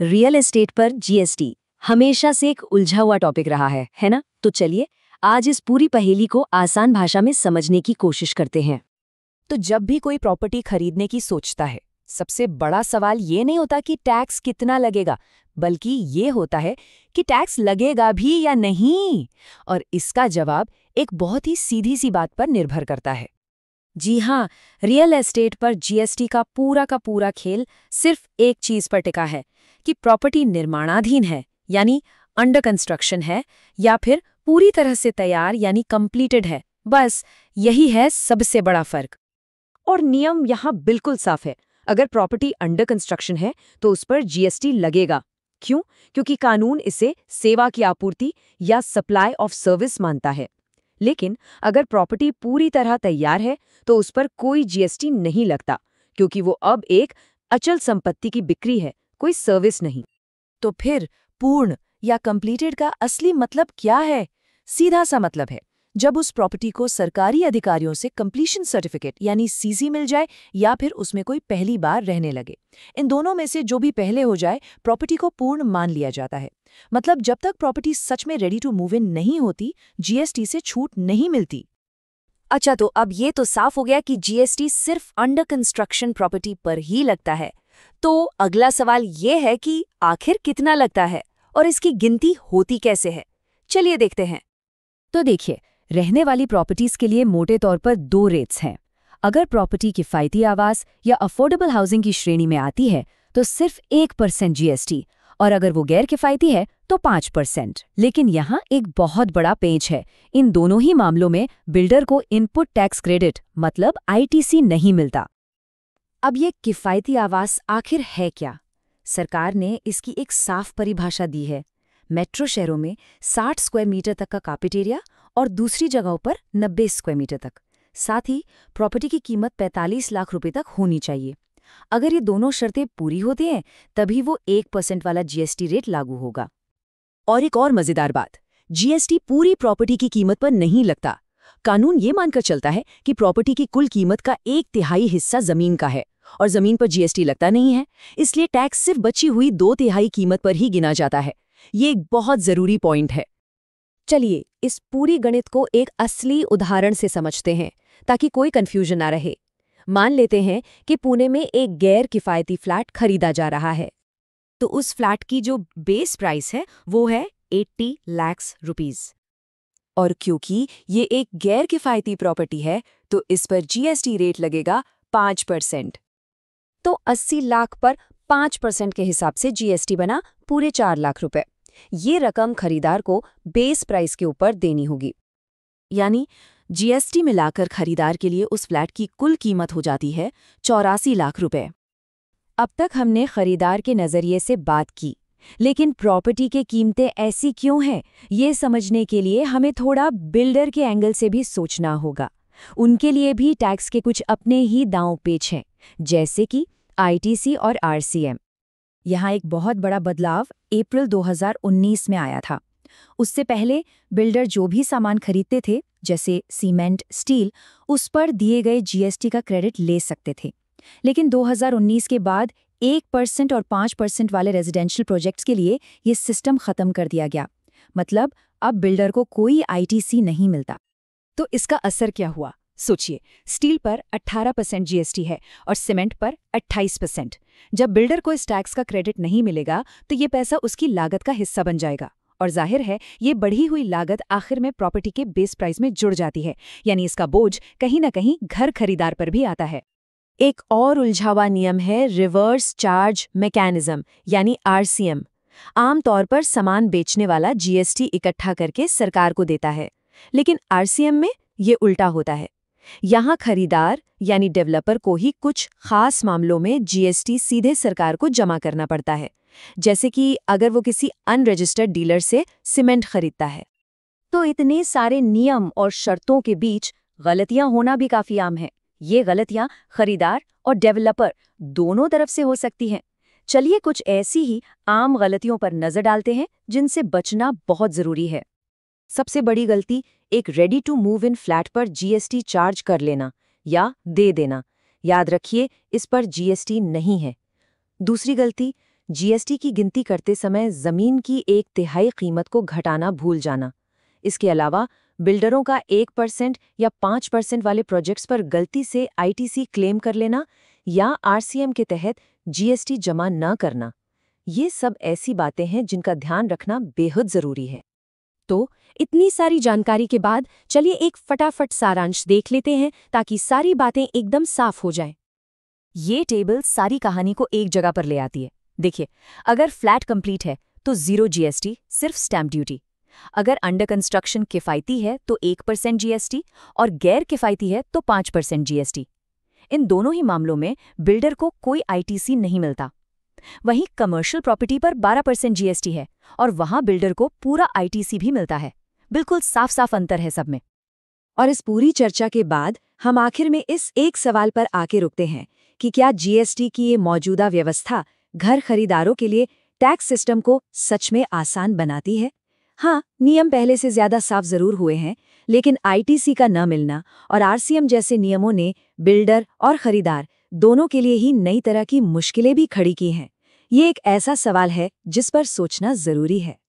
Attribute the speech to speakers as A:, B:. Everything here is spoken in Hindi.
A: रियल एस्टेट पर जीएसटी हमेशा से एक उलझा हुआ टॉपिक रहा है ना? तो चलिए आज इस पूरी पहेली को आसान भाषा में समझने की कोशिश करते हैं।
B: तो जब भी कोई प्रॉपर्टी खरीदने की सोचता है, सबसे बड़ा सवाल ये नहीं होता कि टैक्स कितना लगेगा, बल्कि ये होता है कि टैक्स लगेगा भी या नहीं। और इसका जवाब एक बहुत ही सीधी सी बात पर निर्भर करता है।
A: जी हाँ, रियल एस्टेट पर जीएसटी का पूरा खेल सिर्फ एक चीज पर टिका है कि प्रॉपर्टी निर्माणाधीन है यानी अंडर कंस्ट्रक्शन है या फिर पूरी तरह से तैयार यानी कंप्लीटेड है। बस यही है सबसे बड़ा फर्क। और नियम यहाँ बिल्कुल साफ है। अगर प्रॉपर्टी अंडर कंस्ट्रक्शन है तो उस पर जीएसटी लगेगा। क्यों? क्योंकि कानून इसे सेवा की आपूर्ति या सप्लाई ऑफ सर्विस मानता है। लेकिन अगर प्रॉपर्टी पूरी तरह तैयार है तो उस पर कोई जीएसटी नहीं लगता, क्योंकि वो अब एक अचल संपत्ति की बिक्री है, कोई सर्विस नहीं।
B: तो फिर पूर्ण या कंप्लीटेड का असली मतलब क्या है? सीधा सा मतलब है जब उस प्रॉपर्टी को सरकारी अधिकारियों से कंप्लीशन सर्टिफिकेट यानी सीसी मिल जाए या फिर उसमें कोई पहली बार रहने लगे। इन दोनों में से जो भी पहले हो जाए, प्रॉपर्टी को पूर्ण मान लिया जाता है। मतलब जब तक प्रॉपर्टी सच में रेडी टू मूव इन नहीं होती, जीएसटी से छूट नहीं मिलती।
A: अच्छा, तो अब ये तो साफ हो गया कि जीएसटी सिर्फ अंडर कंस्ट्रक्शन प्रॉपर्टी पर ही लगता है। तो अगला सवाल ये है कि आखिर कितना लगता है और इसकी गिनती होती कैसे है? चलिए देखते हैं।
B: तो देखिए, रहने वाली प्रॉपर्टीज के लिए मोटे तौर पर दो रेट्स हैं। अगर प्रॉपर्टी किफायती आवास या अफोर्डेबल हाउसिंग की श्रेणी में आती है तो सिर्फ 1% जीएसटी, और अगर वो गैर किफायती है तो 5%। लेकिन यहाँ एक बहुत बड़ा पेंच है। इन दोनों ही मामलों में बिल्डर को इनपुट टैक्स क्रेडिट मतलब आईटीसी नहीं मिलता।
A: अब ये किफायती आवास आखिर है क्या? सरकार ने इसकी एक साफ परिभाषा दी है। मेट्रो शहरों में 60 स्क्वायर मीटर तक का कार्पेट एरिया और दूसरी जगहों पर 90 स्क्वायर मीटर तक। साथ ही प्रॉपर्टी की कीमत 45 लाख रुपए तक होनी चाहिए। अगर ये दोनों शर्तें पूरी होती हैं तभी वो 1% वाला जीएसटी रेट लागू होगा।
B: और एक और मजेदार बात, जीएसटी पूरी प्रॉपर्टी की कीमत पर नहीं लगता। कानून ये मानकर चलता है कि प्रॉपर्टी की कुल कीमत का 1/3 हिस्सा जमीन का है और जमीन पर जीएसटी लगता नहीं है, इसलिए टैक्स सिर्फ बची हुई 2/3 कीमत पर ही गिना जाता है। ये एक बहुत जरूरी पॉइंट है।
A: चलिए इस पूरी गणित को एक असली उदाहरण से समझते हैं ताकि कोई कंफ्यूजन ना रहे। मान लेते हैं कि पुणे में एक गैर किफायती फ्लैट खरीदा जा रहा है। तो उस फ्लैट की जो बेस प्राइस है वो है 80 लाख रुपीस। और क्योंकि ये एक गैर किफायती प्रॉपर्टी है तो इस पर जीएसटी रेट लगेगा 5%। तो 80 लाख पर 5% के हिसाब से जीएसटी बना पूरे 4 लाख रुपए। ये रकम खरीदार को बेस प्राइस के ऊपर देनी होगी। यानी जीएसटी मिलाकर खरीदार के लिए उस फ्लैट की कुल कीमत हो जाती है 84 लाख रुपए। अब तक हमने खरीदार के नज़रिए से बात की, लेकिन प्रॉपर्टी के कीमतें ऐसी क्यों हैं, ये समझने के लिए हमें थोड़ा बिल्डर के एंगल से भी सोचना होगा। उनके लिए भी टैक्स के कुछ अपने ही दांव पेच हैं, जैसे कि आईटीसी और आरसीएम। यहाँ एक बहुत बड़ा बदलाव अप्रैल 2019 में आया था। उससे पहले बिल्डर जो भी सामान खरीदते थे, जैसे सीमेंट, स्टील, उस पर दिए गए जीएसटी का क्रेडिट ले सकते थे। लेकिन 2019 के बाद 1% और 5% वाले रेजिडेंशियल प्रोजेक्ट्स के लिए ये सिस्टम खत्म कर दिया गया। मतलब अब बिल्डर को कोई आईटीसी नहीं मिलता। तो इसका असर क्या हुआ? सोचिए, स्टील पर 18% जीएसटी है और सीमेंट पर 28%। जब बिल्डर को इस टैक्स का क्रेडिट नहीं मिलेगा तो ये पैसा उसकी लागत का हिस्सा बन जाएगा, और जाहिर है ये बढ़ी हुई लागत आखिर में प्रॉपर्टी के बेस प्राइस में जुड़ जाती है। यानी इसका बोझ कहीं ना कहीं घर खरीदार पर भी आता है। एक और उलझावा नियम है रिवर्स चार्ज मैकेनिज्म यानी आरसीएम। आमतौर पर सामान बेचने वाला जीएसटी इकट्ठा करके सरकार को देता है, लेकिन आरसीएम में ये उल्टा होता है। यहाँ खरीदार यानी डेवलपर को ही कुछ खास मामलों में जीएसटी सीधे सरकार को जमा करना पड़ता है, जैसे कि अगर वो किसी अनरजिस्टर्ड डीलर से सीमेंट खरीदता है। तो इतने सारे नियम और शर्तों के बीच गलतियां होना भी काफी आम है। ये गलतियां खरीदार और डेवलपर दोनों तरफ से हो सकती हैं। चलिए कुछ ऐसी ही आम गलतियों पर नजर डालते हैं जिनसे बचना बहुत जरूरी है। सबसे बड़ी गलती, एक ready to move in flat पर जीएसटी चार्ज कर लेना या दे देना। याद रखिए, इस पर जीएसटी नहीं है। दूसरी गलती, जीएसटी की गिनती करते समय जमीन की 1/3 कीमत को घटाना भूल जाना। इसके अलावा बिल्डरों का 1% या 5% वाले प्रोजेक्ट्स पर गलती से आईटीसी क्लेम कर लेना या आरसीएम के तहत जीएसटी जमा न करना, ये सब ऐसी बातें हैं जिनका ध्यान रखना बेहद जरूरी है। तो इतनी सारी जानकारी के बाद चलिए एक फटाफट सारांश देख लेते हैं ताकि सारी बातें एकदम साफ हो जाएं।
B: ये टेबल सारी कहानी को एक जगह पर ले आती है। देखिए, अगर फ्लैट कंप्लीट है तो 0 जीएसटी, सिर्फ स्टैंप ड्यूटी। अगर अंडर कंस्ट्रक्शन किफायती है तो 1% जीएसटी और गैर किफायती है तो 5% जीएसटी। इन दोनों ही मामलों में बिल्डर को कोई आईटीसी नहीं मिलता। वहीं कमर्शियल प्रॉपर्टी पर 12% जीएसटी है और वहां बिल्डर को पूरा आईटीसी भी मिलता है। बिल्कुल साफ साफ अंतर है सब में।
A: और इस पूरी चर्चा के बाद हम आखिर में इस एक सवाल पर आके रुकते हैं कि क्या जीएसटी की ये मौजूदा व्यवस्था घर खरीदारों के लिए टैक्स सिस्टम को सच में आसान बनाती है? हाँ, नियम पहले से ज्यादा साफ जरूर हुए हैं, लेकिन आईटीसी का न मिलना और आरसीएम जैसे नियमों ने बिल्डर और खरीदार दोनों के लिए ही नई तरह की मुश्किलें भी खड़ी की हैं। ये एक ऐसा सवाल है जिस पर सोचना जरूरी है।